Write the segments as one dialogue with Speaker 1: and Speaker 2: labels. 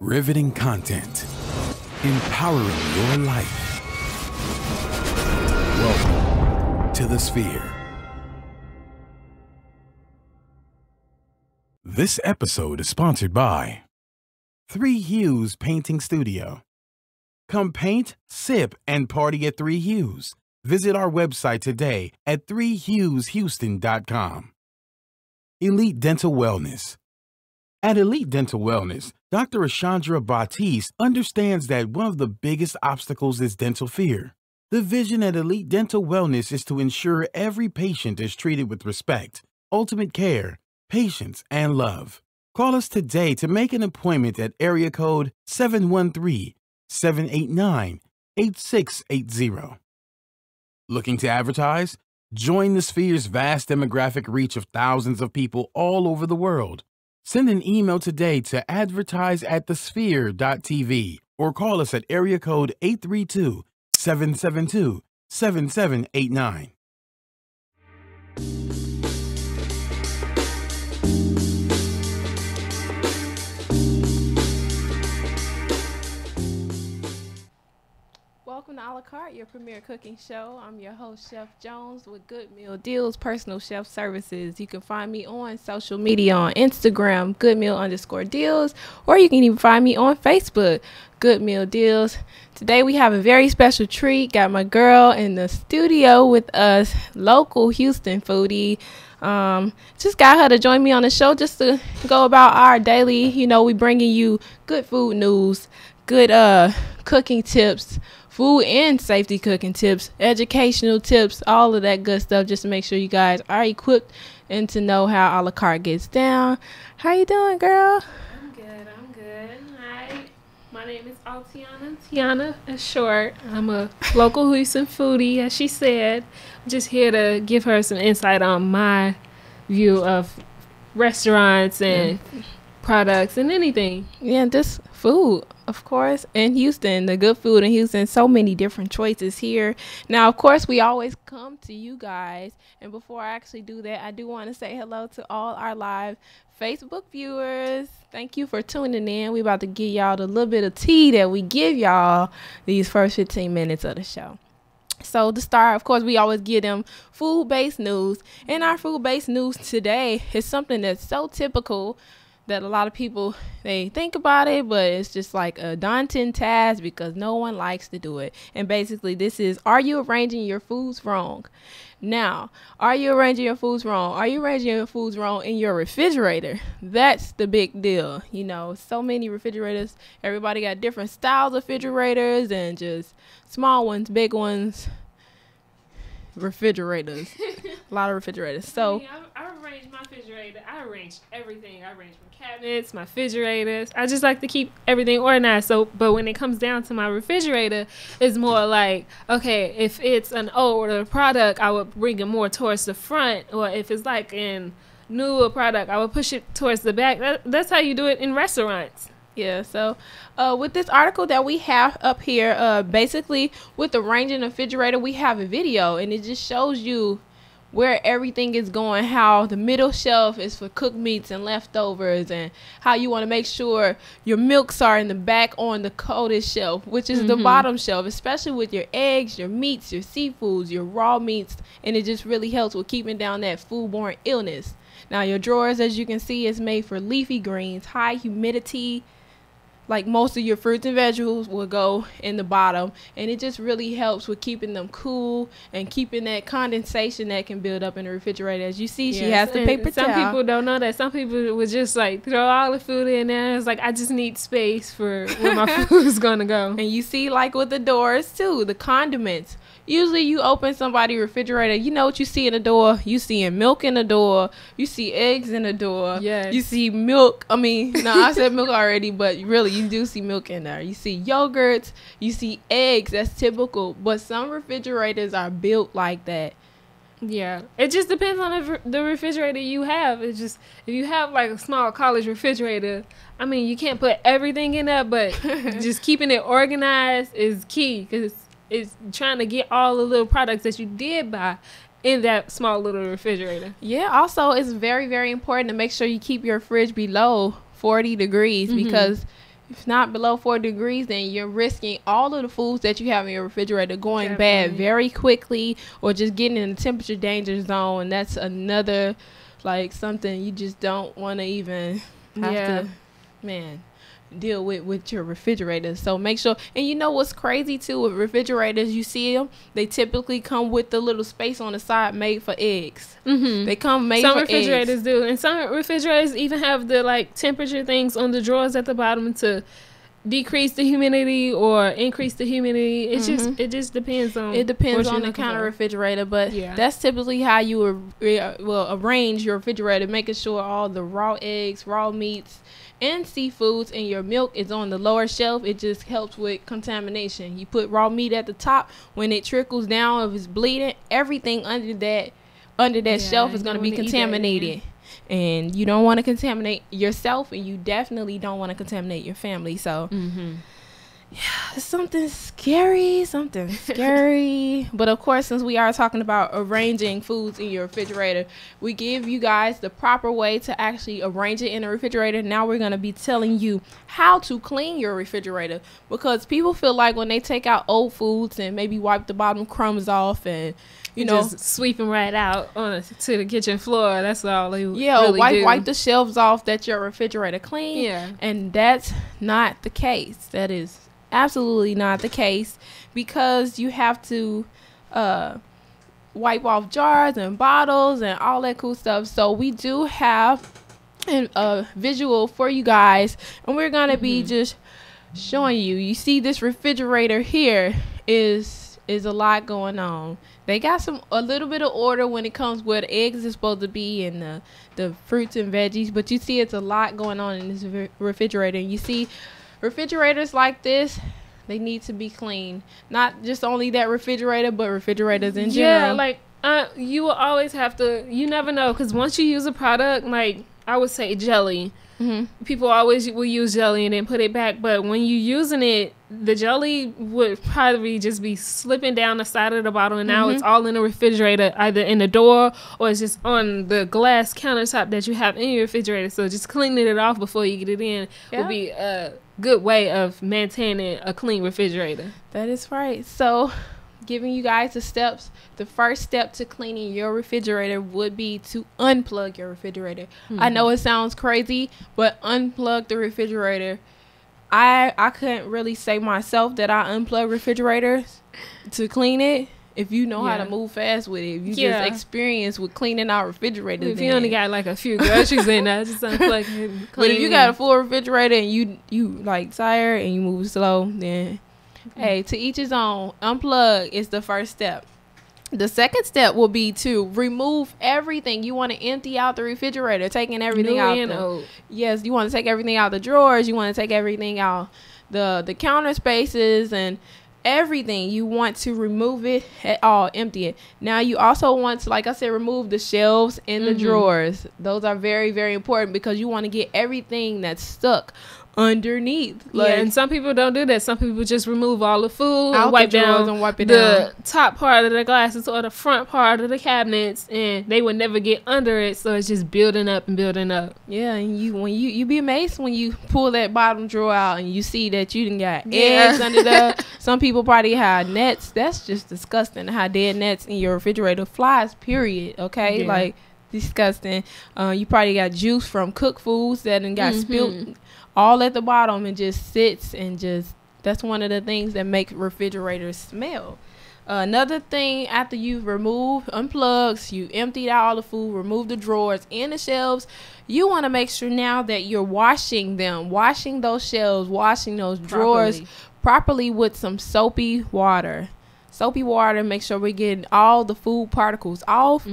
Speaker 1: Riveting content, empowering your life. Welcome to the Sphere. This episode is sponsored by 3 Hues Painting Studio. Come paint, sip, and party at 3 Hues. Visit our website today at 3hueshouston.com. Elite Dental Wellness. At Elite Dental Wellness, Dr. Ashandra Batiste understands that one of the biggest obstacles is dental fear. The vision at Elite Dental Wellness is to ensure every patient is treated with respect, ultimate care, patience, and love. Call us today to make an appointment at area code 713-789-8680. Looking to advertise? Join the Sphere's vast demographic reach of thousands of people all over the world. Send an email today to advertise@thesphere.tv or call us at area code 832-772-7789.
Speaker 2: Welcome to A La Carte, your premier cooking show. I'm your host, Chef Jones, with Good Meal Deals Personal Chef Services. You can find me on social media on Instagram, goodmeal_deals, or you can even find me on Facebook, Good Meal Deals. Today we have a very special treat. Got my girl in the studio with us, local Houston foodie. Just got her to join me on the show just to go about our daily, we bringing you good food news, good cooking tips, food and safety cooking tips, educational tips, all of that good stuff, just to make sure you guys are equipped and to know how A La Carte gets down. How you doing, girl?
Speaker 3: I'm good. Hi, my name is Altiana. Tiana is short. I'm a local Houston foodie, as she said. I'm just here to give her some insight on my view of restaurants and products and anything.
Speaker 2: Yeah, this food, of course, in Houston, the good food in Houston, so many different choices here. Now, of course, we always come to you guys. And before I actually do that, I do want to say hello to all our live Facebook viewers. Thank you for tuning in. We about to give y'all the little bit of tea that we give y'all these first 15 minutes of the show. So to start, of course, we always give them food-based news. And our food-based news today is something that's so typical that a lot of people, they think about it, but it's just like a daunting task because no one likes to do it. And basically this is, are you arranging your foods wrong? Now, are you arranging your foods wrong? Are you arranging your foods wrong in your refrigerator? That's the big deal. So many refrigerators, everybody got different styles of refrigerators and just small ones, big ones, refrigerators, a lot of refrigerators. So
Speaker 3: I arrange my refrigerator. I arrange everything. I arrange my cabinets, my refrigerators. I just like to keep everything organized. But when it comes down to my refrigerator, it's more like, okay, if it's an older product, I would bring it more towards the front, or if it's like an newer product, I would push it towards the back. That's how you do it in restaurants.
Speaker 2: Yeah, so with this article that we have up here, basically with arranging a refrigerator, we have a video, and it just shows you where everything is going, how the middle shelf is for cooked meats and leftovers, and how you want to make sure your milks are in the back on the coldest shelf, which is the bottom shelf, especially with your eggs, your meats, your seafoods, your raw meats, and it just really helps with keeping down that foodborne illness. Now, your drawers, as you can see, is made for leafy greens, high humidity. Like most of your fruits and vegetables will go in the bottom, and it just really helps with keeping them cool and keeping that condensation that can build up in the refrigerator. As you see, she has the paper towel.
Speaker 3: Some people don't know that. Some people would just like throw all the food in there. It's like, I just need space for where my food is gonna go.
Speaker 2: And you see, like with the doors too, the condiments. Usually you open somebody's refrigerator, you know what you see in the door? You see milk in the door. You see eggs in the door.
Speaker 3: Yes.
Speaker 2: You see milk. I said milk already, but really you do see milk in there. You see yogurts. You see eggs. That's typical. But some refrigerators are built like that.
Speaker 3: Yeah. It just depends on the refrigerator you have. It's just, if you have like a small college refrigerator, you can't put everything in there, but just keeping it organized is key, because it's trying to get all the little products that you did buy in that small little refrigerator.
Speaker 2: Yeah, also it's very, very important to make sure you keep your fridge below 40 degrees because if not below 40 degrees, then you're risking all of the foods that you have in your refrigerator going bad very quickly, or just getting in the temperature danger zone. And that's another, like, something you just don't want to even have to, deal with your refrigerator. So make sure. And you know what's crazy too with refrigerators, you see them, they typically come with the little space on the side made for eggs. They come made for eggs. Some
Speaker 3: refrigerators do, and some refrigerators even have the like temperature things on the drawers at the bottom to decrease the humidity or increase the humidity. It just depends on
Speaker 2: the kind of refrigerator, but that's typically how you will arrange your refrigerator, making sure all the raw eggs, raw meats, and seafoods and your milk is on the lower shelf. It just helps with contamination. You put raw meat at the top. When it trickles down, if it's bleeding, everything under that shelf is going to be contaminated. And you don't want to contaminate yourself, and you definitely don't want to contaminate your family. So something scary. But of course, since we are talking about arranging foods in your refrigerator, we give you guys the proper way to actually arrange it in the refrigerator. Now we're going to be telling you how to clean your refrigerator, because people feel like when they take out old foods and maybe wipe the bottom crumbs off and
Speaker 3: just sweep them right out to the kitchen floor. That's all they really do.
Speaker 2: Wipe the shelves off that your refrigerator clean. And that's not the case. That is absolutely not the case, because you have to wipe off jars and bottles and all that cool stuff. So we do have a visual for you guys, and we're gonna be just showing you. You see this refrigerator here is a lot going on. They got a little bit of order when it comes where the eggs is supposed to be and the fruits and veggies, but you see it's a lot going on in this refrigerator. And you see refrigerators like this, they need to be clean. Not just only that refrigerator, but refrigerators in general.
Speaker 3: Like you will always have to, you never know, because once you use a product, like I would say jelly, people always will use jelly and then put it back, but when you're using it, the jelly would probably just be slipping down the side of the bottle, and now it's all in the refrigerator, either in the door or it's just on the glass countertop that you have in your refrigerator. So just cleaning it off before you get it in will be a good way of maintaining a clean refrigerator.
Speaker 2: That is right. So giving you guys the steps. The first step to cleaning your refrigerator would be to unplug your refrigerator. I know it sounds crazy, but unplug the refrigerator. I couldn't really say myself that I unplug refrigerators to clean it. If you know how to move fast with it, if you just experience with cleaning out refrigerators.
Speaker 3: If you only got like a few groceries in there, just unplug it.
Speaker 2: But if you got a full refrigerator and you like tired and you move slow, then hey, to each his own. Unplug is the first step. The second step will be to remove everything. You want to empty out the refrigerator, taking everything out. Yes, you want to take everything out the drawers. You want to take everything out the counter spaces and everything. You want to remove it at all, empty it. Now you also want to, like I said, remove the shelves and the drawers. Those are very, very important, because you want to get everything that's stuck underneath.
Speaker 3: And some people don't do that. Some people just remove all the food and wipe down and wipe it the top part of the glasses or the front part of the cabinets, and they would never get under it, so it's just building up and building up. And you be amazed when you pull that bottom drawer out and you see that you done got eggs under there. Some people probably have nets. That's just disgusting, how dead nets in your refrigerator. Flies, period. Okay, like disgusting. You probably got juice from cooked foods that done got spilled all at the bottom and just sits, and just that's one of the things that make refrigerators smell. Another thing, after you've unplugged, you emptied out all the food, removed the drawers and the shelves, you want to make sure now that you're washing those shelves, washing those drawers properly with some soapy water. Make sure we're getting all the food particles off.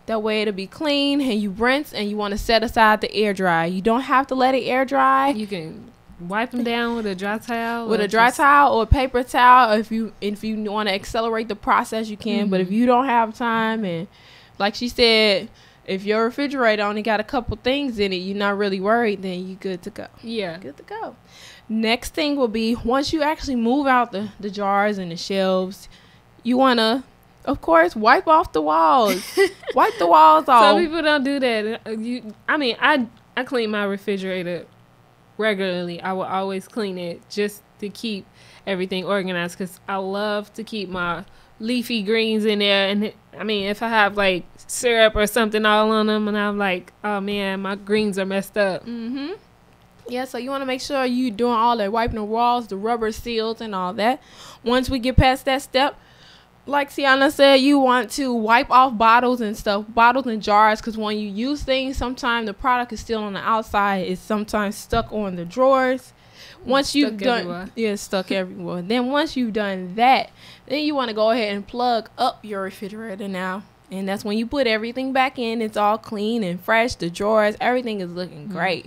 Speaker 3: That way it'll be clean, and you rinse, and you want to set aside the air dry. You don't have to let it air dry. You can wipe them down with a dry towel.
Speaker 2: With a dry towel or a paper towel. If you want to accelerate the process, you can. But if you don't have time, and like she said, if your refrigerator only got a couple things in it, you're not really worried, then you're good to go. Good to go. Next thing will be, once you actually move out the jars and the shelves, you want to, of course, wipe off the walls. Wipe the walls off.
Speaker 3: Some people don't do that. I clean my refrigerator regularly. I will always clean it just to keep everything organized, because I love to keep my leafy greens in there. And I mean, if I have like syrup or something all on them and I'm like, oh man, my greens are messed up.
Speaker 2: Yeah, so you want to make sure you doing all that, wiping the walls, the rubber seals and all that. Once we get past that step, like Sienna said, you want to wipe off bottles and stuff, bottles and jars, because when you use things, sometimes the product is still on the outside. It's sometimes stuck on the drawers. Once you've done,
Speaker 3: everywhere.
Speaker 2: yeah, it's stuck everywhere. Then once you've done that, then you want to go ahead and plug up your refrigerator now. And that's when you put everything back in. It's all clean and fresh. The drawers, everything is looking great.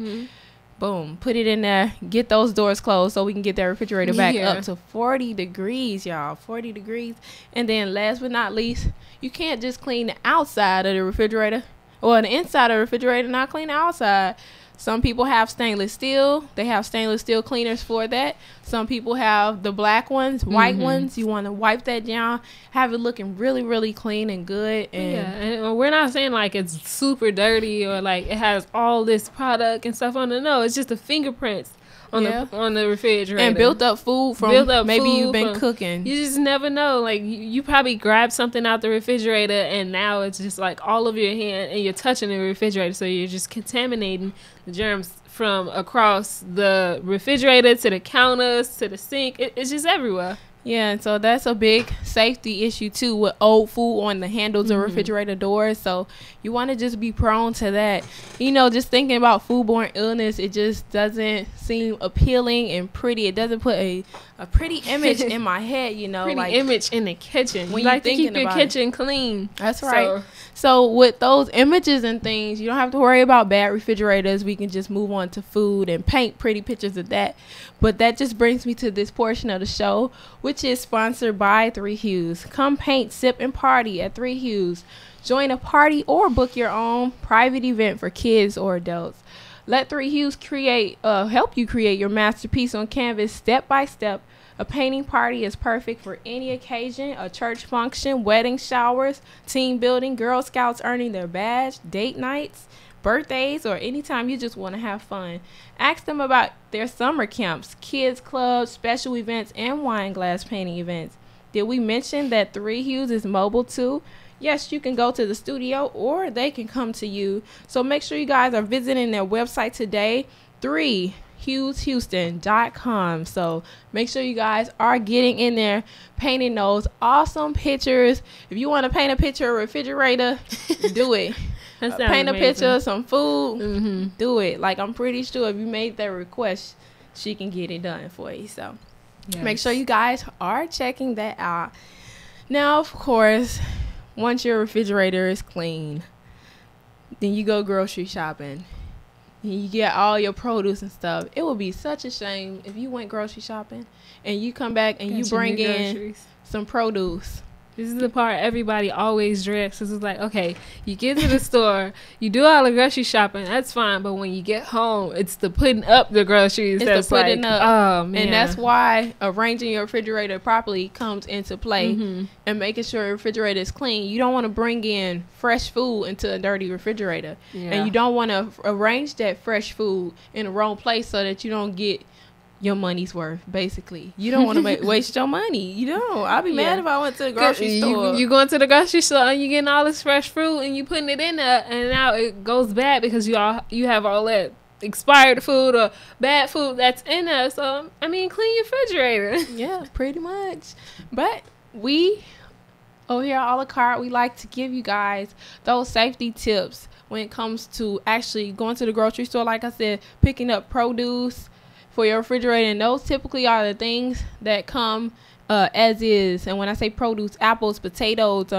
Speaker 2: Boom, put it in there, get those doors closed so we can get that refrigerator back up to 40 degrees, y'all, 40 degrees. And then last but not least, you can't just clean the outside of the refrigerator or the inside of the refrigerator, not clean the outside. Some people have stainless steel. They have stainless steel cleaners for that. Some people have the black ones, white ones. You want to wipe that down, have it looking really, really clean and good.
Speaker 3: And we're not saying like it's super dirty or like it has all this product and stuff on it. No, it's just the fingerprints on the refrigerator
Speaker 2: and built up food from you've been cooking.
Speaker 3: You just never know. Like you probably grabbed something out the refrigerator and now it's just like all over your hand and you're touching the refrigerator, so you're just contaminating the germs from across the refrigerator to the counters to the sink. It's just everywhere.
Speaker 2: Yeah, and so that's a big safety issue too, with old food on the handles of refrigerator doors. So you want to just be prone to that. You know, just thinking about foodborne illness, it just doesn't seem appealing and pretty. It doesn't put a pretty image in my head, you know.
Speaker 3: Pretty
Speaker 2: like
Speaker 3: image in the kitchen.
Speaker 2: When
Speaker 3: you like
Speaker 2: you're
Speaker 3: to keep your
Speaker 2: about
Speaker 3: kitchen clean.
Speaker 2: That's right. So with those images and things, you don't have to worry about bad refrigerators. We can just move on to food and paint pretty pictures of that. But that just brings me to this portion of the show, which is sponsored by 3 Hues. Come paint, sip, and party at 3 Hues. Join a party or book your own private event for kids or adults. Let 3 Hues help you create your masterpiece on canvas step by step. A painting party is perfect for any occasion: a church function, wedding showers, team building, Girl Scouts earning their badge, date nights, birthdays, or anytime you just want to have fun. Ask them about their summer camps, kids clubs, special events, and wine glass painting events. Did we mention that 3 Hues is mobile too? Yes, you can go to the studio or they can come to you. So make sure you guys are visiting their website today, 3HuesHouston.com. So make sure you guys are getting in there, painting those awesome pictures. If you want to paint a picture of a refrigerator, do it. Paint a picture of some food, do it. Like, I'm pretty sure if you made that request, she can get it done for you. So make sure you guys are checking that out. Now, of course, once your refrigerator is clean, then you go grocery shopping and you get all your produce and stuff. It would be such a shame if you went grocery shopping and you come back and you bring in some produce.
Speaker 3: This is the part everybody always dreads. This is like, okay, you get to the store, you do all the grocery shopping, that's fine. But when you get home, it's the putting up the groceries.
Speaker 2: It's the putting up.
Speaker 3: Oh, man.
Speaker 2: And that's why arranging your refrigerator properly comes into play, and making sure your refrigerator is clean. You don't want to bring in fresh food into a dirty refrigerator. And you don't want to arrange that fresh food in the wrong place so that you don't get your money's worth. Basically, you don't want to waste your money. You don't. I'll be mad if I went to the grocery store.
Speaker 3: You going to the grocery store and you getting all this fresh fruit and you putting it in there, and now it goes bad because you have all that expired food or bad food that's in there. So I mean, clean your refrigerator.
Speaker 2: Yeah, pretty much. But we over here at Carte, we like to give you guys those safety tips when it comes to actually going to the grocery store. Like I said, picking up produce for your refrigerator, and those typically are the things that come as is. And when I say produce, apples, potatoes,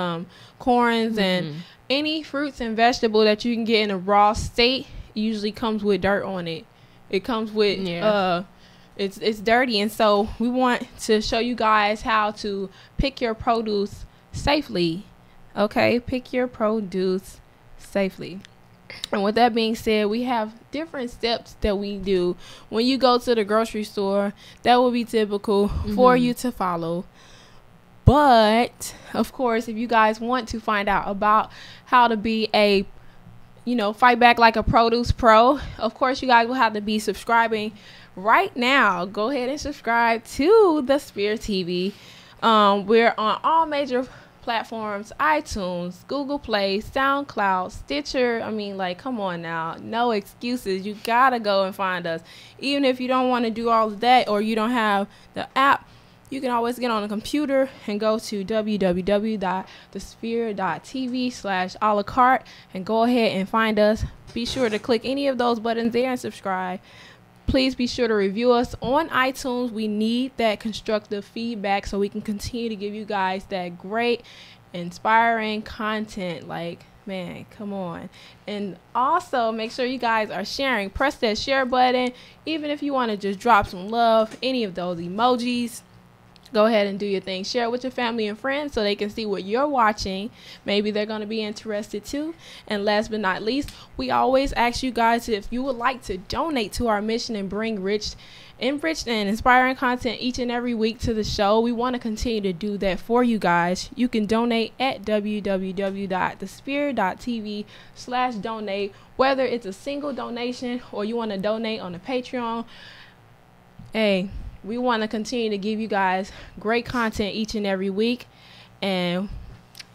Speaker 2: corns, and any fruits and vegetable that you can get in a raw state usually comes with dirt on it. It comes with it's dirty. And so we want to show you guys how to pick your produce safely. Okay, pick your produce safely. And with that being said, we have different steps that we do when you go to the grocery store that will be typical for you to follow. But of course, if you guys want to find out about how to be a fight back like a produce pro. Of course, you guys will have to be subscribing right now. Go ahead and subscribe to the Seared TV. We're on all major platforms: iTunes, Google Play, SoundCloud, Stitcher. Come on now, no excuses. You gotta go and find us. Even if you don't want to do all of that, or you don't have the app, you can always get on a computer and go to www.thesphere.tv/a-la-carte and go ahead and find us. Be sure to click any of those buttons there and subscribe. Please be sure to review us on iTunes. We need that constructive feedback so we can continue to give you guys that great, inspiring content. Man, come on. And also make sure you guys are sharing. Press that share button. Even if you want to just drop some love, any of those emojis, go ahead and do your thing. Share it with your family and friends so they can see what you're watching. Maybe they're going to be interested too. And last but not least, we always ask you guys if you would like to donate to our mission and bring enriched and inspiring content each and every week to the show. We want to continue to do that for you guys. You can donate at www.thesphere.tv/donate, whether it's a single donation or you want to donate on the Patreon. Hey, we want to continue to give you guys great content each and every week, and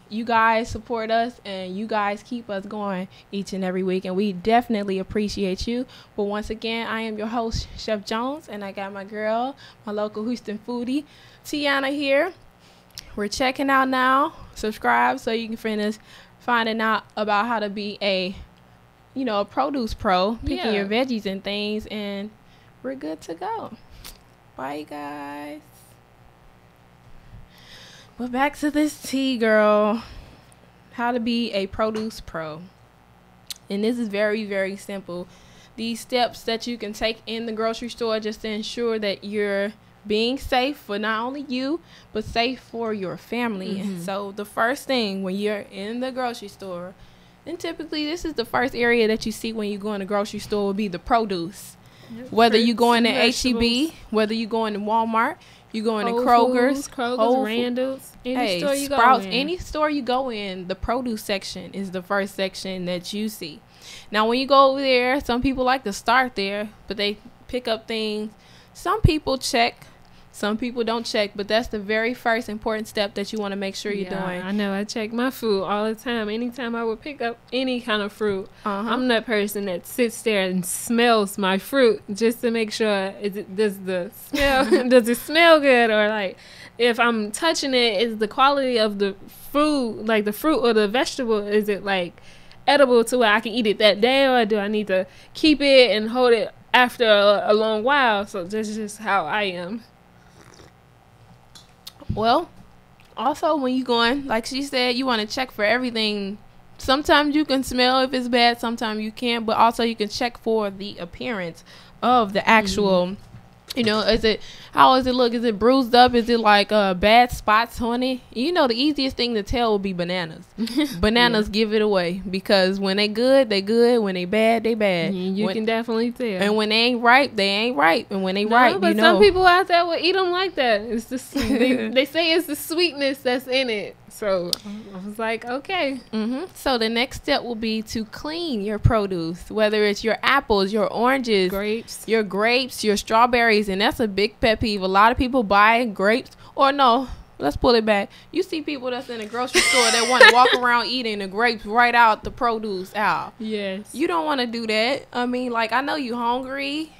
Speaker 2: you guys support us and you guys keep us going each and every week, and we definitely appreciate you. But once again, I am your host, Chef Jones, and I got my girl, my local Houston foodie, Tiana, here. We're checking out now. Subscribe so you can finish finding out about how to be a produce pro, picking your veggies and things, and we're good to go. Bye, guys. But back to this tea, girl. How to be a produce pro. And this is very, very simple. These steps that you can take in the grocery store just to ensure that you're being safe for not only you, but safe for your family. Mm-hmm. So the first thing when you're in the grocery store, and typically this is the first area that you see when you go in the grocery store, will be the produce. Yep. Whether you go in H-E-B, whether you go in Walmart, you go in Kroger's,
Speaker 3: Randall's, any store you
Speaker 2: Sprouts,
Speaker 3: go in.
Speaker 2: Any store you go in, the produce section is the first section that you see. Now, when you go over there, some people like to start there, but they pick up things. Some people check. Some people don't check, but that's the very first important step that you want to make sure you're doing.
Speaker 3: I know. I check my food all the time. Anytime I would pick up any kind of fruit, I'm that person that sits there and smells my fruit just to make sure does it smell good, or if I'm touching it, is the quality of the food, the fruit or the vegetable, is it edible to where I can eat it that day, or do I need to keep it and hold it after a long while? So this is just how I am.
Speaker 2: Well, also when you're going, like she said, you want to check for everything. Sometimes you can smell if it's bad, sometimes you can't, but also you can check for the appearance of the actual, how does it look? Is it bruised up? Is it bad spots on it? The easiest thing to tell would be bananas. Bananas give it away, because when they good, they good. When they bad, they bad.
Speaker 3: You can definitely tell.
Speaker 2: And when they ain't ripe, they ain't ripe. And when they ripe,
Speaker 3: but some people out there will eat them like that. It's they say it's the sweetness that's in it. So I was like, okay.
Speaker 2: So the next step will be to clean your produce, whether it's your apples, your oranges, your grapes, your strawberries. And that's a big pet peeve. A lot of people buy grapes, or no, let's pull it back. You see people that's in a grocery store that want to walk around eating the grapes right out the produce out.
Speaker 3: Yes.
Speaker 2: You don't want to do that. I know you hungry,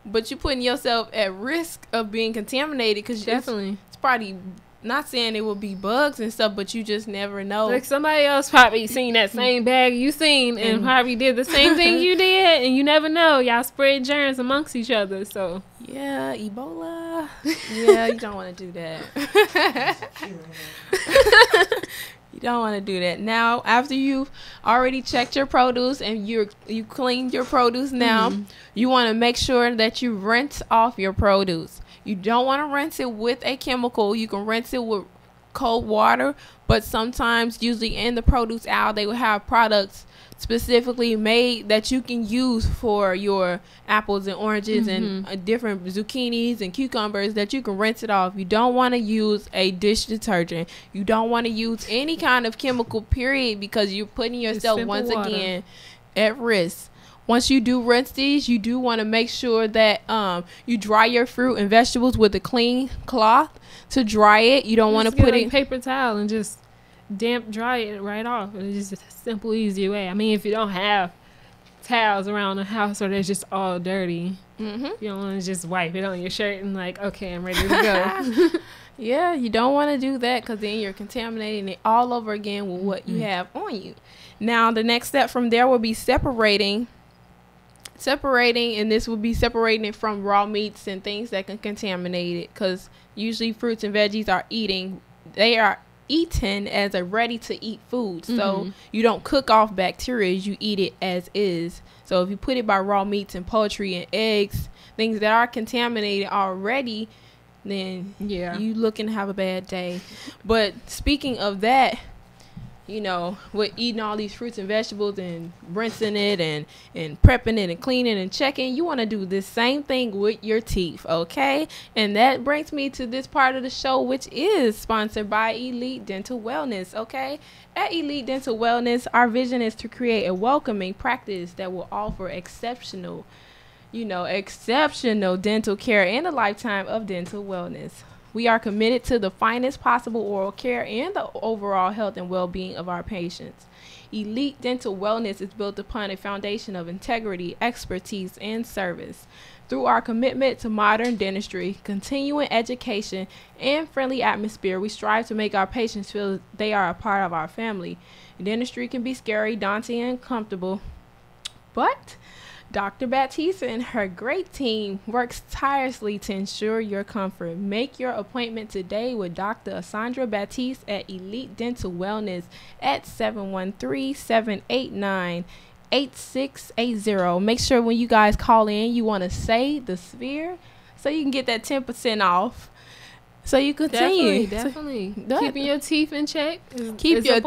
Speaker 2: but you're putting yourself at risk of being contaminated, because
Speaker 3: definitely
Speaker 2: it's probably, not saying it will be bugs and stuff, but you just never know.
Speaker 3: Somebody else probably seen that same bag you seen and probably did the same thing you did, and you never know. Y'all spread germs amongst each other. So
Speaker 2: yeah, Ebola. Yeah, you don't want to do that. You don't want to do that. Now, after you've already checked your produce and you cleaned your produce, now you want to make sure that you rinse off your produce. You don't want to rinse it with a chemical. You can rinse it with cold water, but sometimes, usually in the produce aisle, they will have products specifically made that you can use for your apples and oranges and different zucchinis and cucumbers, that you can rinse it off. You don't want to use a dish detergent. You don't want to use any kind of chemical, period, because you're putting yourself once again at risk. Once you do rinse these, you do want to make sure that you dry your fruit and vegetables with a clean cloth to dry it. You don't want to put it
Speaker 3: paper towel and just damp dry it right off. It's just a simple, easy way. I mean, if you don't have towels around the house or they're just all dirty, you don't want to just wipe it on your shirt and like, okay, I'm ready to go.
Speaker 2: Yeah, you don't want to do that because then you're contaminating it all over again with what you have on you. Now, the next step from there will be separating, and this will be separating it from raw meats and things that can contaminate it, because usually fruits and veggies are eaten as a ready to eat food. So you don't cook off bacteria, you eat it as is. So if you put it by raw meats and poultry and eggs, things that are contaminated already, then you looking to have a bad day. But speaking of that, you know, with eating all these fruits and vegetables and rinsing it and prepping it and cleaning and checking, you want to do the same thing with your teeth, okay? And that brings me to this part of the show, which is sponsored by Elite Dental Wellness, okay? At Elite Dental Wellness, our vision is to create a welcoming practice that will offer exceptional dental care and a lifetime of dental wellness. We are committed to the finest possible oral care and the overall health and well-being of our patients. Elite Dental Wellness is built upon a foundation of integrity, expertise, and service. Through our commitment to modern dentistry, continuing education, and friendly atmosphere, we strive to make our patients feel they are a part of our family. Dentistry can be scary, daunting, and uncomfortable, but Dr. Baptiste and her great team works tirelessly to ensure your comfort. Make your appointment today with Dr. Asandra Baptiste at Elite Dental Wellness at 713-789-8680. Make sure when you guys call in, you want to say the sphere so you can get that 10% off. So you continue.
Speaker 3: Definitely. Keeping your teeth in check.
Speaker 2: Keep your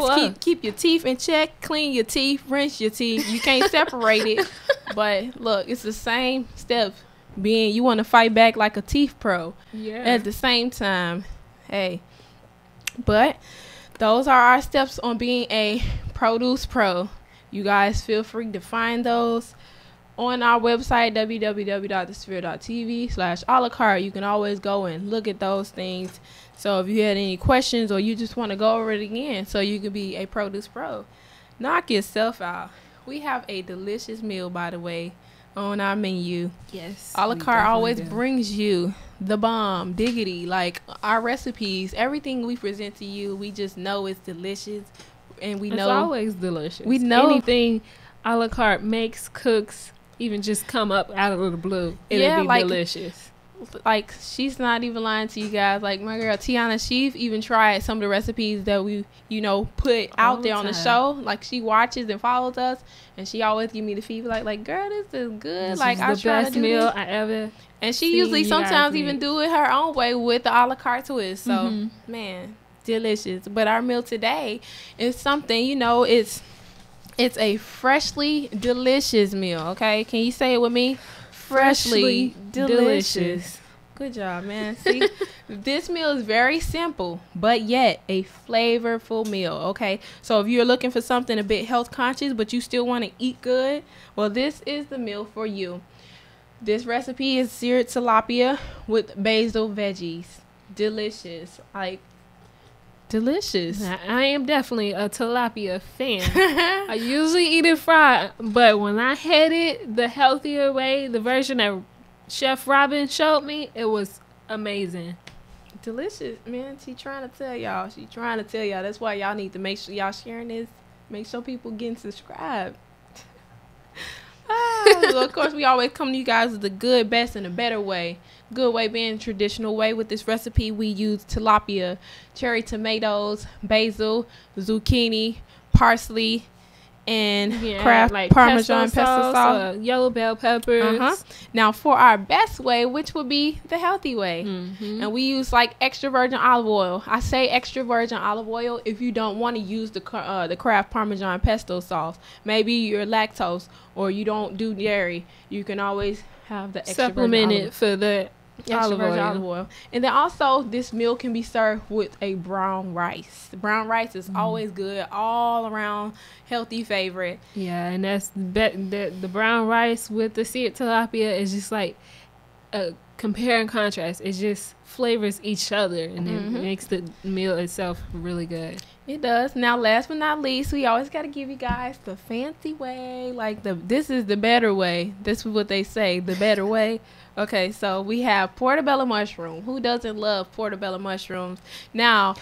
Speaker 2: teeth in check. Clean your teeth. Rinse your teeth. You can't separate it. But look, it's the same step. You want to fight back like a teeth pro. Yeah. At the same time, hey. But those are our steps on being a produce pro. You guys feel free to find those on our website, www.thesphere.tv/a-la-carte. You can always go and look at those things. So if you had any questions or you just want to go over it again so you can be a produce pro, knock yourself out. We have a delicious meal, by the way, on our menu.
Speaker 3: Yes.
Speaker 2: A-la-carte always brings you the bomb, diggity, like our recipes, everything we present to you, we just know it's delicious. And it's
Speaker 3: always delicious.
Speaker 2: We know
Speaker 3: anything A-la-carte makes, cooks, even just come up out of the blue, it'll be delicious.
Speaker 2: Like, she's not even lying to you guys. Like, my girl Tiana, she's even tried some of the recipes that we, put out there on the show. Like, she watches and follows us, and she always give me the feedback, like, girl, this is good.
Speaker 3: This is the best meal I ever.
Speaker 2: And she usually sometimes even do it her own way with the a-la-carte twist. So, man, delicious. But our meal today is something, it's a freshly delicious meal, okay? Can you say it with me? Freshly delicious. Good job, man. See, this meal is very simple, but yet a flavorful meal, okay? So if you're looking for something a bit health conscious, but you still want to eat good, well, this is the meal for you. This recipe is seared tilapia with basil veggies. Delicious. Delicious.
Speaker 3: I am definitely a tilapia fan. I usually eat it fried, but when I had it the healthier way, the version that Chef Robin showed me, it was amazing.
Speaker 2: Delicious, man. She's trying to tell y'all. That's why y'all need to make sure y'all sharing this. Make sure people getting subscribed. So of course, we always come to you guys with the good, best, and a better way. Good way being traditional way. With this recipe, we use tilapia, cherry tomatoes, basil, zucchini, parsley, and Kraft Parmesan pesto sauce,
Speaker 3: yellow bell peppers.
Speaker 2: Now, for our best way, which would be the healthy way, and we use extra virgin olive oil. I say extra virgin olive oil if you don't want to use the Kraft Parmesan pesto sauce. Maybe you're lactose or you don't do dairy. You can always have the extra
Speaker 3: supplement it for the
Speaker 2: Extra virgin olive oil. And then also this meal can be served with a brown rice. The brown rice is always good, all around healthy favorite.
Speaker 3: Yeah, and that's the brown rice with the seared tilapia is just like a compare and contrast. It just flavors each other, and it makes the meal itself really good.
Speaker 2: It does. Now, last but not least, we always got to give you guys the fancy way. Like, this is the better way. This is what they say, the better way. Okay, so we have portobello mushroom. Who doesn't love portobello mushrooms? Now,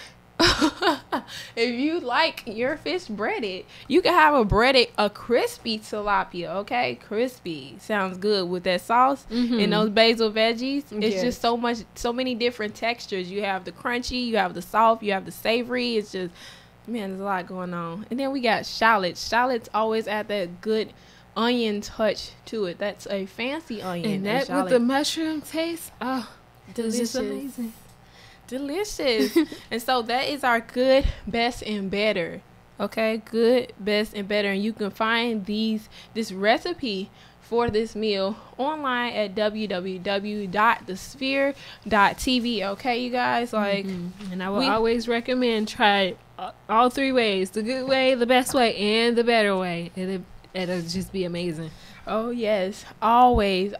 Speaker 2: if you like your fish breaded, you can have a crispy tilapia. Okay, crispy sounds good with that sauce and those basil veggies. It's just so many different textures. You have the crunchy, you have the soft, you have the savory. It's just, man, there's a lot going on. And then we got shallots. Shallots always add that good onion touch to it. That's a fancy onion.
Speaker 3: And that with the mushroom taste, delicious. Amazing.
Speaker 2: Delicious. And so that is our good, best, and better. Okay, good, best, and better. And you can find this recipe for this meal online at www.thesphere.tv. Okay, you guys, like,
Speaker 3: and I will always recommend try all three ways: the good way, the best way, and the better way. It'll just be amazing.
Speaker 2: Oh yes, always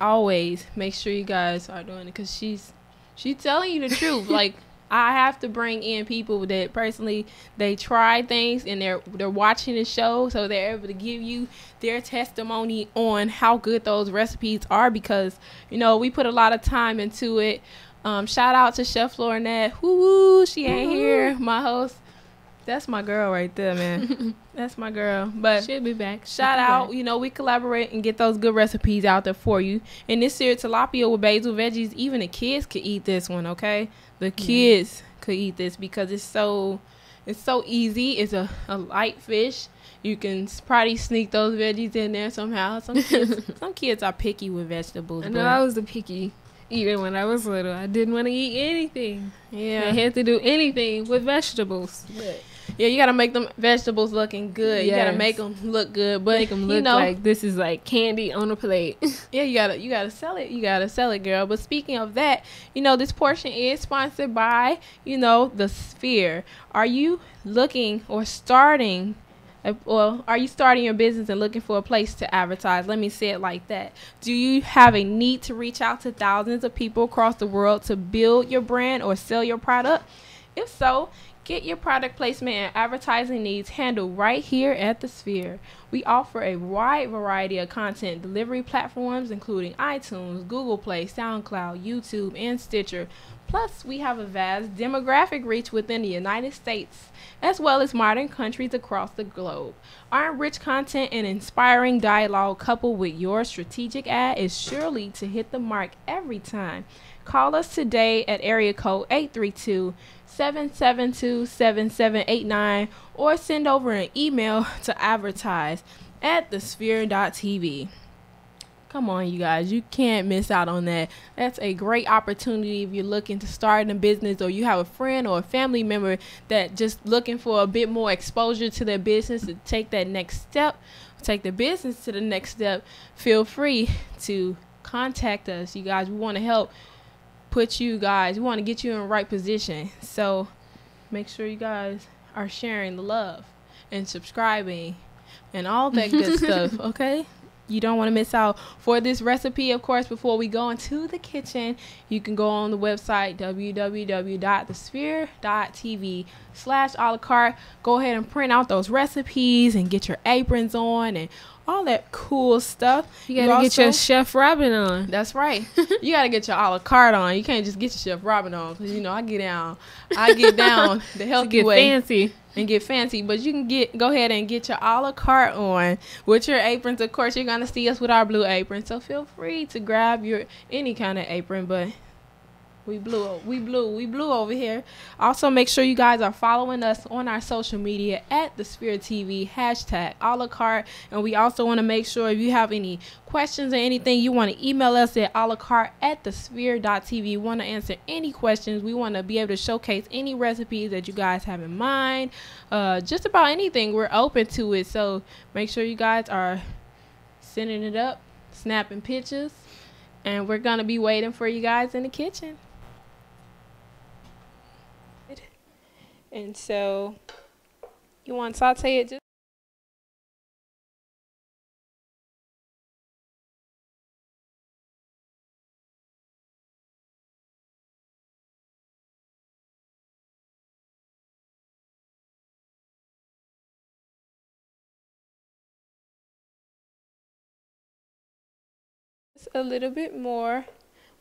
Speaker 2: make sure you guys are doing it, because she's telling you the truth. Like, I have to bring in people that personally they try things and they're watching the show, so they're able to give you their testimony on how good those recipes are, because we put a lot of time into it. Shout out to Chef Lornette. Woo, she ain't here. My host. That's my girl right there, man. That's my girl. But
Speaker 3: she'll be back.
Speaker 2: Shout out. We collaborate and get those good recipes out there for you. And this seared tilapia with basil veggies, even the kids could eat this one, okay? The kids could eat this because it's so easy. It's a light fish. You can probably sneak those veggies in there somehow. Some kids are picky with vegetables.
Speaker 3: I know I was the picky eater when I was little. I didn't want to eat anything.
Speaker 2: Yeah.
Speaker 3: I had to do anything with vegetables. But
Speaker 2: yeah, you gotta make them vegetables looking good. Yes. You gotta make them look good, but
Speaker 3: make them look like this is like candy on a plate.
Speaker 2: Yeah, you gotta sell it. You gotta sell it, girl. But speaking of that, this portion is sponsored by the Sphere. Are you looking or starting? Or are you starting your business and looking for a place to advertise? Let me say it like that. Do you have a need to reach out to thousands of people across the world to build your brand or sell your product? If so, get your product placement and advertising needs handled right here at the Sphere. We offer a wide variety of content delivery platforms, including iTunes, Google Play, SoundCloud, YouTube, and Stitcher. Plus, we have a vast demographic reach within the United States, as well as modern countries across the globe. Our rich content and inspiring dialogue coupled with your strategic ad is surely to hit the mark every time. Call us today at area code 832-772-7789 or send over an email to advertise@thesphere.tv. Come on, you guys. You can't miss out on that. That's a great opportunity if you're looking to start a business, or you have a friend or a family member that just looking for a bit more exposure to their business to take that next step, take the business to the next step. Feel free to contact us. You guys, we want to help we want to get you in the right position. So make sure you guys are sharing the love and subscribing and all that good stuff, okay? You don't want to miss out. For this recipe, of course, before we go into the kitchen, you can go on the website www.thesphere.tv/a la carte. Go ahead and print out those recipes and get your aprons on and all that cool stuff.
Speaker 3: You gotta get your Chef Robin on.
Speaker 2: That's right. You gotta get your a la carte on. You can't just get your Chef Robin on, because I get down the healthy way. Get fancy, but you can go ahead and get your a la carte on with your aprons. Of course, you're gonna see us with our blue aprons, so feel free to grab your any kind of apron, but we blue over here. Also, make sure you guys are following us on our social media at the Sphere TV #a la carte. And we also want to make sure if you have any questions or anything, you want to email us at a la carte@thesphere.tv. We want to answer any questions. We want to be able to showcase any recipes that you guys have in mind. Just about anything, we're open to it. So make sure you guys are sending it up, snapping pictures, And we're going to be waiting for you guys in the kitchen. And so you want to saute it just a little bit more.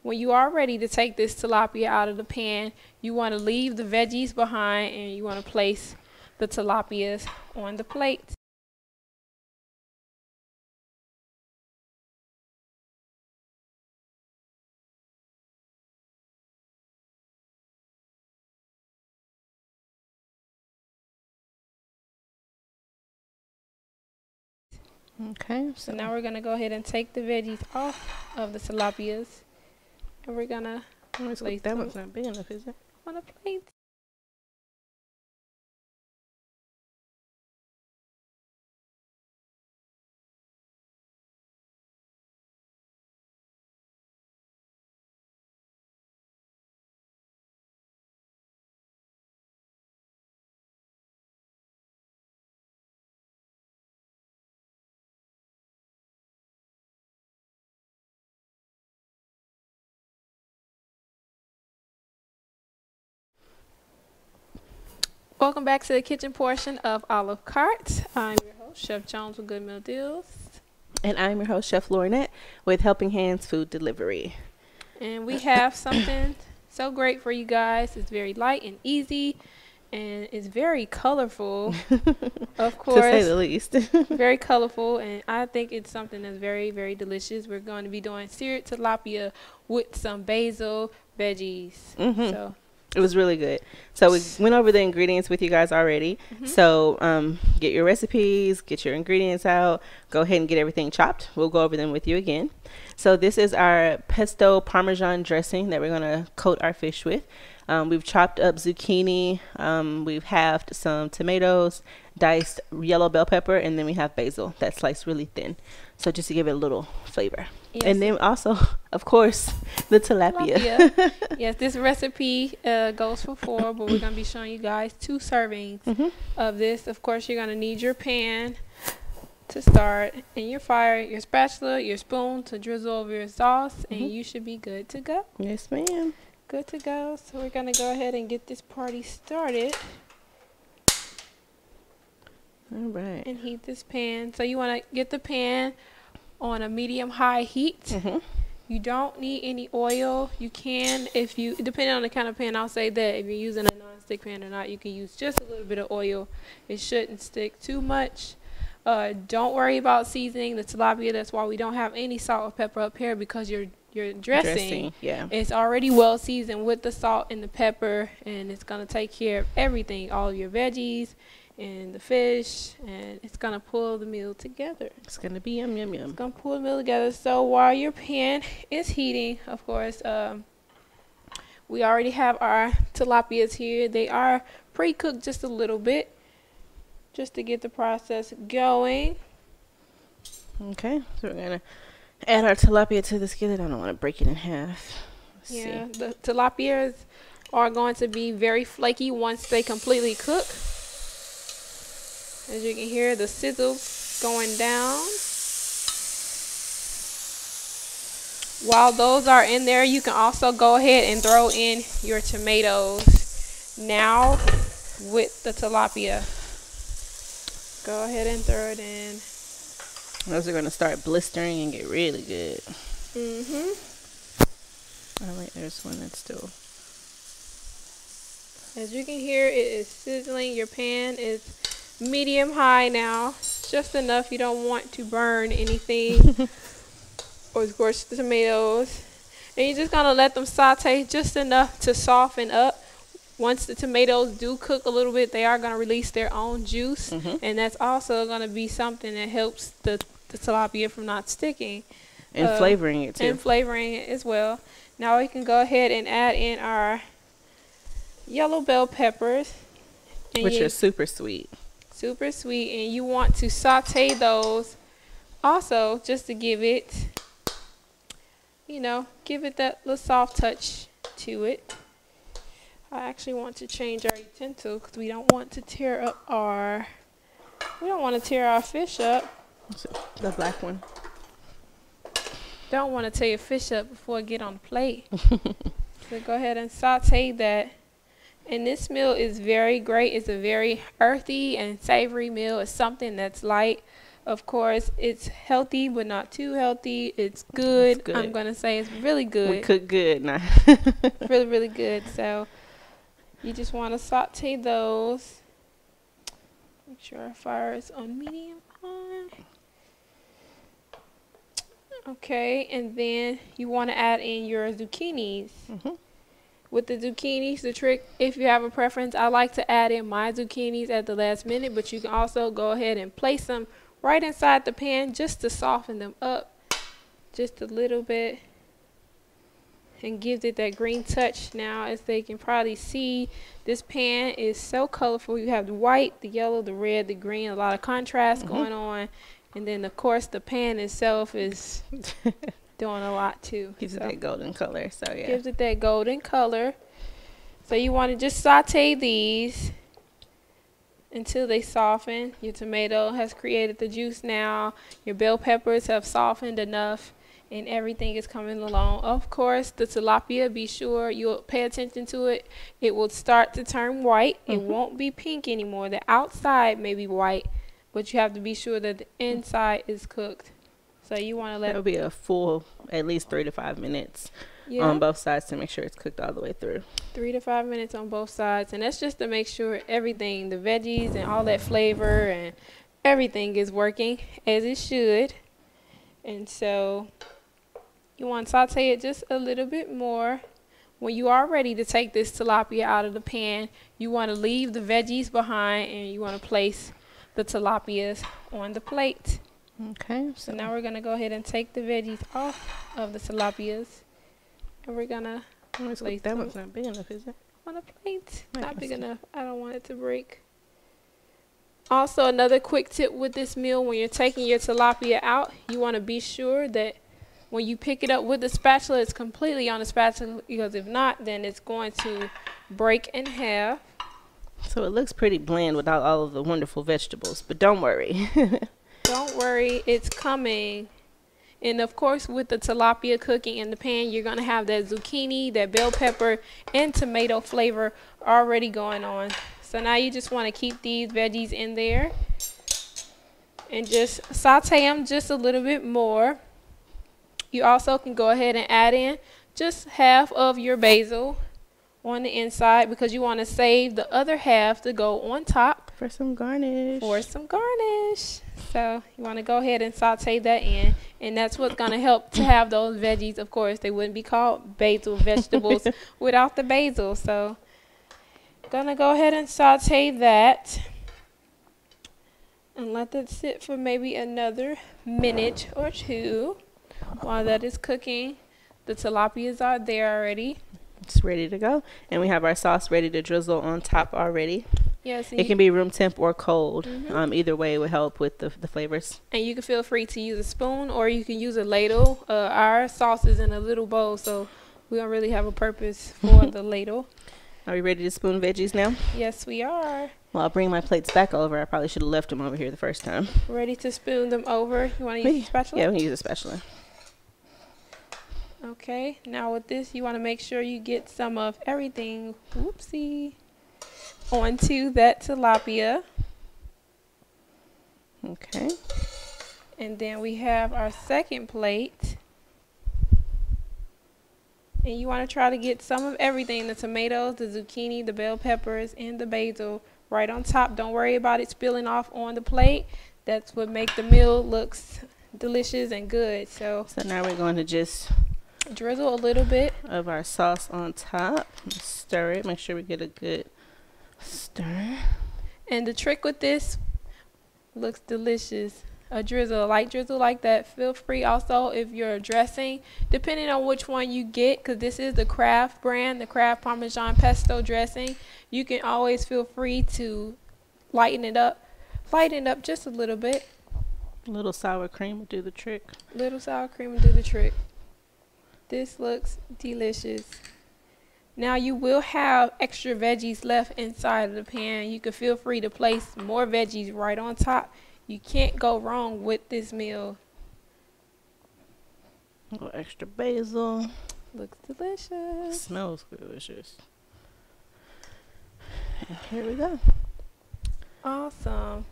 Speaker 2: When you are ready to take this tilapia out of the pan, you want to leave the veggies behind and you want to place the tilapias on the plate.
Speaker 4: Okay,
Speaker 2: So now we're going to go ahead and take the veggies off of the tilapias. And we're going to place
Speaker 4: that
Speaker 2: them
Speaker 4: one's not big enough, is it?
Speaker 2: on a plate. Welcome back to the kitchen portion of Olive Carte. I'm your host, Chef Jones with Good Meal Deals.
Speaker 4: And I'm your host, Chef Lornette, with Helping Hands Food Delivery.
Speaker 2: And we have something so great for you guys. It's very light and easy, and it's very colorful, of course.
Speaker 4: To say the least.
Speaker 2: Very colorful, and I think it's something that's very, very delicious. We're going to be doing seared tilapia with some basil veggies. So
Speaker 4: it was really good. So we went over the ingredients with you guys already. So get your recipes, get your ingredients out, go ahead and get everything chopped. We'll go over them with you again. So this is our pesto parmesan dressing that we're going to coat our fish with. We've chopped up zucchini, we've halved some tomatoes, diced yellow bell pepper, and then we have basil that's sliced really thin. So just to give it a little flavor. Yes. And then also, of course, the tilapia.
Speaker 2: Yes, this recipe goes for 4, but we're going to be showing you guys 2 servings of this. Of course, you're going to need your pan to start, and your fire, your spatula, your spoon to drizzle over your sauce, and you should be good to go.
Speaker 4: Yes, ma'am.
Speaker 2: Good to go. So we're going to go ahead and get this party started.
Speaker 4: All right.
Speaker 2: And heat this pan. So you want to get the pan on a medium-high heat. You don't need any oil. You can, if you, depending on the kind of pan, I'll say that if you're using a non-stick pan or not, you can use just a little bit of oil. It shouldn't stick too much. Don't worry about seasoning the tilapia. That's why we don't have any salt or pepper up here, because your dressing it's already well seasoned with the salt and the pepper, and it's going to take care of everything, all of your veggies and the fish, and it's going to pull the meal together.
Speaker 4: It's going to be yum, yum, yum.
Speaker 2: It's going to pull the meal together. So while your pan is heating, of course, we already have our tilapias here. They are pre-cooked just a little bit, just to get the process going.
Speaker 4: Okay, so we're going to add our tilapia to the skillet. I don't want to break it in half. Let's see.
Speaker 2: The tilapias are going to be very flaky once they completely cook. As you can hear, the sizzle going down. While those are in there, you can also go ahead and throw in your tomatoes now with the tilapia. Go ahead and throw it in.
Speaker 4: Those are going to start blistering and get really good. Oh wait, there's one that's still.
Speaker 2: As you can hear, it is sizzling. Your pan is medium high now. Just enough. You don't want to burn anything or scorch the tomatoes. And you're just going to let them saute just enough to soften up. Once the tomatoes do cook a little bit, they are going to release their own juice. And that's also going to be something that helps the tilapia from not sticking.
Speaker 4: And flavoring it too.
Speaker 2: And flavoring it as well. Now we can go ahead and add in our yellow bell peppers.
Speaker 4: Which are super sweet.
Speaker 2: Super sweet. And you want to saute those also just to give it you know, give it that little soft touch to it. I actually want to change our utensil because we don't want to tear up our fish up.
Speaker 4: The black one.
Speaker 2: Don't want to tear your fish up before it get on the plate. So go ahead and saute that. And this meal is very great. It's a very earthy and savory meal. It's something that's light. Of course, it's healthy, but not too healthy. It's good. I'm going to say it's really good.
Speaker 4: We cook good now.
Speaker 2: Really, really good. So you just want to saute those. Make sure our fire is on medium high. Okay, and then you want to add in your zucchinis. With the zucchinis, the trick, if you have a preference, I like to add in my zucchinis at the last minute, but you can also go ahead and place them right inside the pan just to soften them up just a little bit and gives it that green touch. Now, as they can probably see, this pan is so colorful. You have the white, the yellow, the red, the green, a lot of contrast going on. And then, of course, the pan itself is doing a lot too.
Speaker 4: Gives it that golden color. So yeah.
Speaker 2: Gives it that golden color. So you want to just saute these until they soften. Your tomato has created the juice now. Your bell peppers have softened enough and everything is coming along. Of course, the tilapia, be sure you'll pay attention to it. It will start to turn white. It won't be pink anymore. The outside may be white, but you have to be sure that the inside is cooked. So you want to let
Speaker 4: it'll be a full at least 3 to 5 minutes on both sides to make sure it's cooked all the way through.
Speaker 2: 3 to 5 minutes on both sides, and that's just to make sure everything, the veggies and all that flavor and everything is working as it should. And so you want to saute it just a little bit more. When you are ready to take this tilapia out of the pan, you want to leave the veggies behind and you want to place the tilapias on the plate.
Speaker 4: Okay.
Speaker 2: So now we're going to go ahead and take the veggies off of the tilapias. And we're going to place
Speaker 4: that
Speaker 2: them
Speaker 4: one's not big enough, is it?
Speaker 2: on a plate. Not big enough. I don't want it to break. Also, another quick tip with this meal, when you're taking your tilapia out, you want to be sure that when you pick it up with the spatula, it's completely on the spatula, because if not, then it's going to break in half.
Speaker 4: So it looks pretty bland without all of the wonderful vegetables, but don't worry.
Speaker 2: Don't worry, it's coming. And of course, with the tilapia cooking in the pan, you're going to have that zucchini, that bell pepper, and tomato flavor already going on. So now you just want to keep these veggies in there and just saute them just a little bit more. You also can go ahead and add in just half of your basil on the inside, because you want to save the other half to go on top
Speaker 4: For some garnish.
Speaker 2: So you want to go ahead and saute that in, and that's what's going to help to have those veggies. Of course, they wouldn't be called basil vegetables without the basil. So gonna go ahead and saute that and let that sit for maybe another minute or two. While that is cooking, the tilapias are there already.
Speaker 4: It's ready to go, and we have our sauce ready to drizzle on top already.
Speaker 2: Yes,
Speaker 4: It can be room temp or cold. Either way would help with the flavors.
Speaker 2: and you can feel free to use a spoon or you can use a ladle. Our sauce is in a little bowl, so we don't really have a purpose for the ladle.
Speaker 4: Are we ready to spoon veggies now?
Speaker 2: Yes, we are
Speaker 4: Well, I'll bring my plates back over. I probably should have left them over here the first time.
Speaker 2: ready to spoon them over. You want to use a spatula?
Speaker 4: Yeah, we can use a spatula.
Speaker 2: Okay, now with this, you want to make sure you get some of everything, whoopsie, onto that tilapia.
Speaker 4: Okay.
Speaker 2: And then we have our second plate. And you want to try to get some of everything, the tomatoes, the zucchini, the bell peppers, and the basil right on top. Don't worry about it spilling off on the plate. That's what makes the meal looks delicious and good. So
Speaker 4: now we're going to just
Speaker 2: drizzle a little bit
Speaker 4: of our sauce on top. Stir it. Make sure we get a good stir.
Speaker 2: And the trick with this, looks delicious. A light drizzle like that. Feel free also, if you're dressing, depending on which one you get, because this is the Kraft brand, the Kraft Parmesan Pesto dressing, you can always feel free to lighten it up just a little bit.
Speaker 4: A little sour cream will do the trick.
Speaker 2: Little sour cream will do the trick. This looks delicious. Now you will have extra veggies left inside of the pan. You can feel free to place more veggies right on top. You can't go wrong with this meal.
Speaker 4: A little extra basil.
Speaker 2: Looks delicious.
Speaker 4: Smells delicious. And here we go.
Speaker 2: Awesome.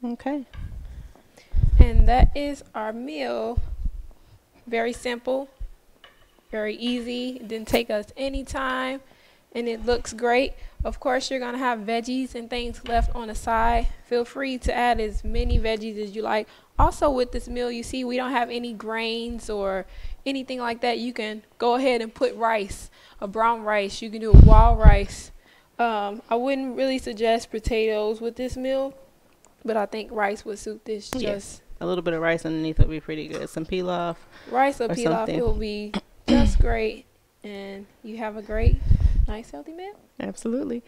Speaker 4: Okay.
Speaker 2: And that is our meal. Very simple. Very easy. It didn't take us any time, and it looks great. Of course, you're going to have veggies and things left on the side. Feel free to add as many veggies as you like. Also, with this meal, you see we don't have any grains or anything like that. You can go ahead and put rice, a brown rice. You can do a wild rice. I wouldn't really suggest potatoes with this meal, but I think rice would suit this just.
Speaker 4: Yes. A little bit of rice underneath would be pretty good. Some pilaf.
Speaker 2: Rice or pilaf,
Speaker 4: something.
Speaker 2: it will be just great, and you have a great, nice, healthy meal.
Speaker 4: Absolutely.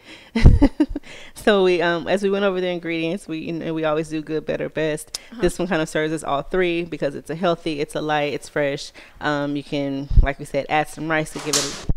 Speaker 4: So we as we went over the ingredients, we always do good, better, best. This one kind of serves as all three because it's a healthy, it's a light, it's fresh. You can, like we said, add some rice to give it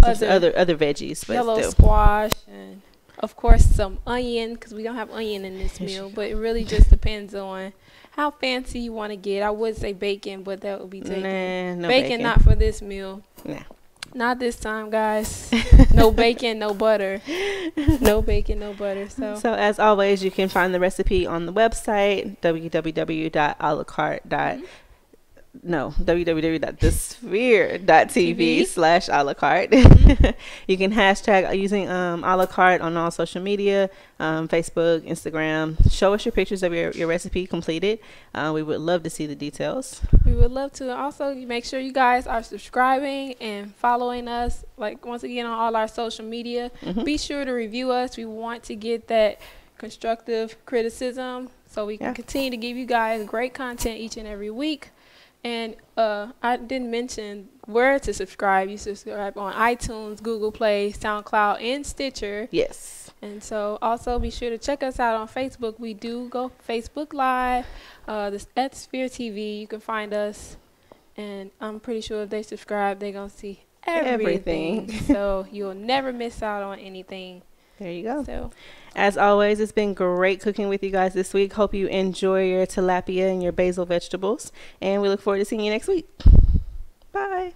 Speaker 4: other veggies, but
Speaker 2: yellow
Speaker 4: still.
Speaker 2: squash, and of course some onion, because we don't have onion in this meal. But it really just depends on how fancy you want to get. I would say bacon, but that would be taken.
Speaker 4: Nah, no
Speaker 2: bacon, not for this meal.
Speaker 4: Nah.
Speaker 2: Not this time, guys. No bacon, no butter. No bacon, no butter.
Speaker 4: So as always, you can find the recipe on the website www.alacarte.com. No, www.thesphere.tv/alacarte. You can hashtag using a la carte on all social media, Facebook, Instagram. Show us your pictures of your recipe completed. We would love to see the details.
Speaker 2: We would love to. Also, make sure you guys are subscribing and following us, like, once again, on all our social media. Be sure to review us. We want to get that constructive criticism so we can continue to give you guys great content each and every week. And I didn't mention where to subscribe. You subscribe on iTunes, Google Play, SoundCloud, and Stitcher.
Speaker 4: Yes.
Speaker 2: And so also be sure to check us out on Facebook. We do go Facebook Live, at Sphere TV. You can find us. And I'm pretty sure if they subscribe, they're going to see everything. So you'll never miss out on anything.
Speaker 4: There you go.
Speaker 2: So,
Speaker 4: as always, it's been great cooking with you guys this week. Hope you enjoy your tilapia and your basil vegetables. And we look forward to seeing you next week. Bye.